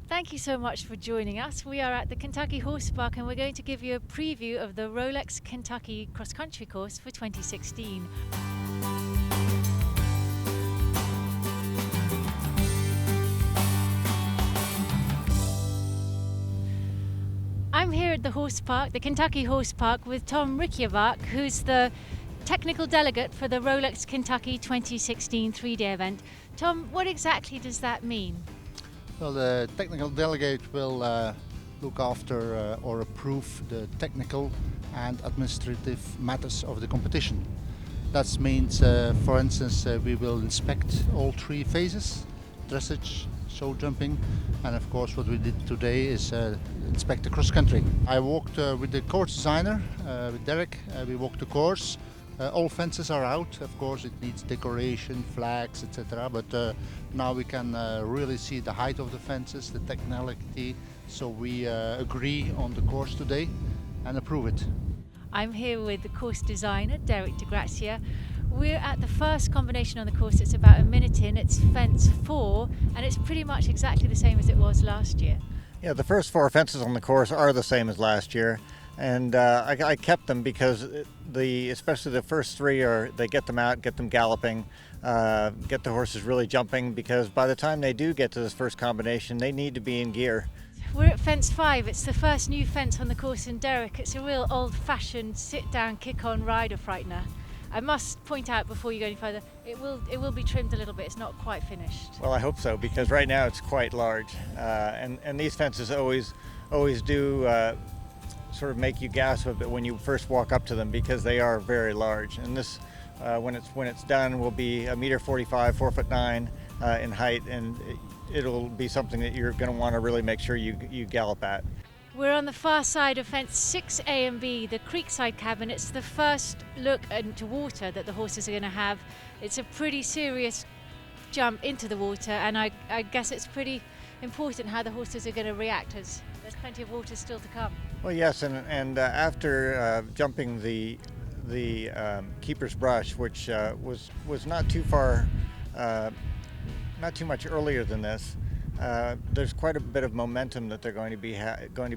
Thank you so much for joining us. We are at the Kentucky Horse Park and we're going to give you a preview of the Rolex Kentucky Cross-Country course for 2016. I'm here at the horse park, the Kentucky Horse Park, with Tom Ryckewaert, who's the technical delegate for the Rolex Kentucky 2016 3-day event. Tom, what exactly does that mean? Well, the technical delegate will look after or approve the technical and administrative matters of the competition. That means, for instance, we will inspect all three phases: dressage, show jumping, and of course what we did today is inspect the cross-country. I walked with the course designer, with Derek. We walked the course. All fences are out. Of course it needs decoration, flags, etc. But now we can really see the height of the fences, the technicality. So we agree on the course today and approve it. I'm here with the course designer, Derek Grazia. We're at the first combination on the course. It's about a minute in. It's fence 4 and it's pretty much exactly the same as it was last year. Yeah, the first 4 fences on the course are the same as last year. And I kept them because especially the first 3 they get them out, get them galloping, get the horses really jumping, because by the time they do get to this first combination, they need to be in gear. We're at fence 5. It's the first new fence on the course in Derek. It's a real old-fashioned sit-down, kick-on rider frightener. I must point out before you go any further, it will be trimmed a little bit. It's not quite finished. Well, I hope so, because right now it's quite large, and these fences always do sort of make you gasp a bit when you first walk up to them, because they are very large. And this, when it's done, will be 1.45 m, 4'9" in height, and it'll be something that you're going to want to really make sure you gallop at. We're on the far side of fence 6A and B, the creekside cabin. It's the first look into water that the horses are going to have. It's a pretty serious jump into the water, and I guess it's pretty important how the horses are going to react, as there's plenty of water still to come. Well, yes, and after jumping the keeper's brush, which was not too far, not too much earlier than this, there's quite a bit of momentum that they're going to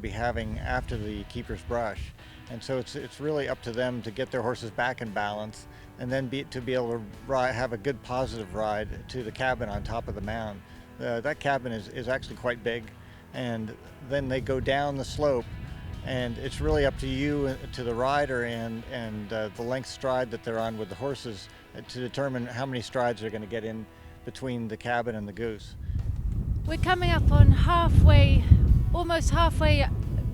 be having after the keeper's brush, and so it's really up to them to get their horses back in balance, and then to be able to have a good positive ride to the cabin on top of the mound. That cabin is actually quite big, and then they go down the slope, and it's really up to you, to the rider, and the length stride that they're on with the horses to determine how many strides they're going to get in between the cabin and the goose. We're coming up on almost halfway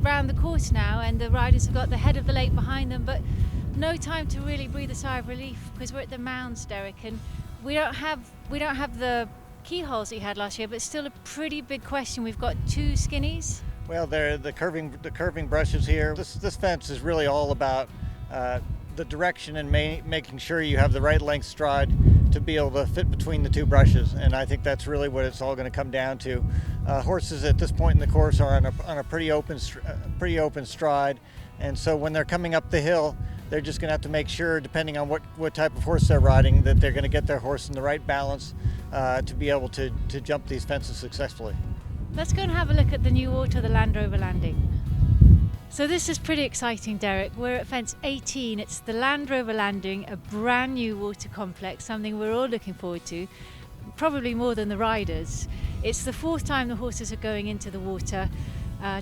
around the course now, and the riders have got the head of the lake behind them, but no time to really breathe a sigh of relief, because we're at the mounds, Derek, and we don't have the keyholes that you had last year, but still a pretty big question. We've got 2 skinnies. Well, they're the curving brushes here. This fence is really all about the direction and making sure you have the right length stride to be able to fit between the 2 brushes, and I think that's really what it's all going to come down to. Horses at this point in the course are on a pretty open stride, and so when they're coming up the hill, they're just going to have to make sure, depending on what type of horse they're riding, that they're going to get their horse in the right balance to be able to jump these fences successfully. Let's go and have a look at the new water, the Rover Landing. So this is pretty exciting, Derek. We're at fence 18. It's the Rover Landing, a brand new water complex, something we're all looking forward to, probably more than the riders. It's the 4th time the horses are going into the water.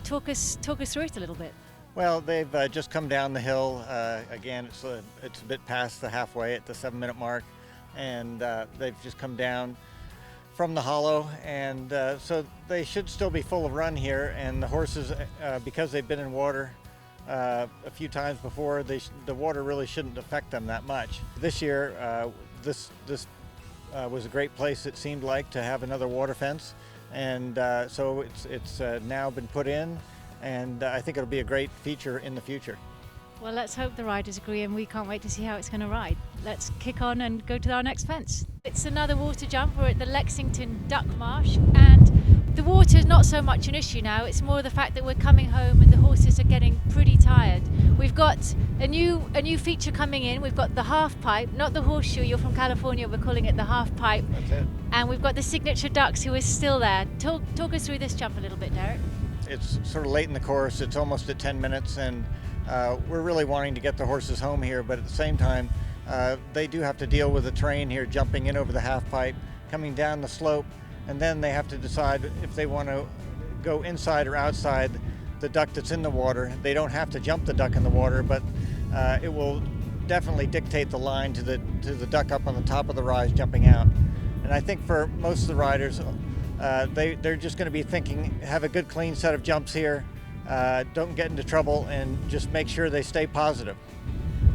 Talk us through it a little bit. Well, they've just come down the hill. Again, it's a bit past the halfway at the 7-minute mark, and they've just come down from the hollow, and so they should still be full of run here, and the horses, because they've been in water a few times before, the water really shouldn't affect them that much. This year, this was a great place, it seemed like, to have another water fence, and so it's now been put in, and I think it'll be a great feature in the future. Well, let's hope the riders agree, and we can't wait to see how it's going to ride. Let's kick on and go to our next fence. It's another water jump. We're at the Lexington Duck Marsh, and the water is not so much an issue now. It's more the fact that we're coming home and the horses are getting pretty tired. We've got a new feature coming in. We've got the half pipe, not the horseshoe. You're from California, we're calling it the half pipe. That's it. And we've got the signature ducks who is still there. Talk us through this jump a little bit, Derek. It's sort of late in the course. It's almost at 10 minutes, and we're really wanting to get the horses home here, but at the same time, they do have to deal with the terrain here, jumping in over the half pipe, coming down the slope, and then they have to decide if they want to go inside or outside the duck that's in the water. They don't have to jump the duck in the water, but it will definitely dictate the line to the duck up on the top of the rise jumping out. And I think for most of the riders, they're just going to be thinking, have a good clean set of jumps here, don't get into trouble, and just make sure they stay positive.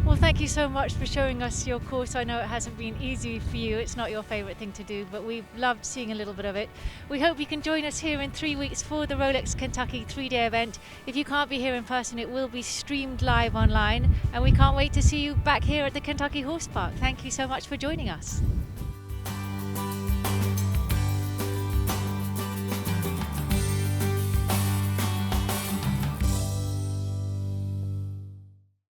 Well, thank you so much for showing us your course. I know it hasn't been easy for you. It's not your favourite thing to do, but we've loved seeing a little bit of it. We hope you can join us here in 3 weeks for the Rolex Kentucky 3-day event. If you can't be here in person, it will be streamed live online, and we can't wait to see you back here at the Kentucky Horse Park. Thank you so much for joining us.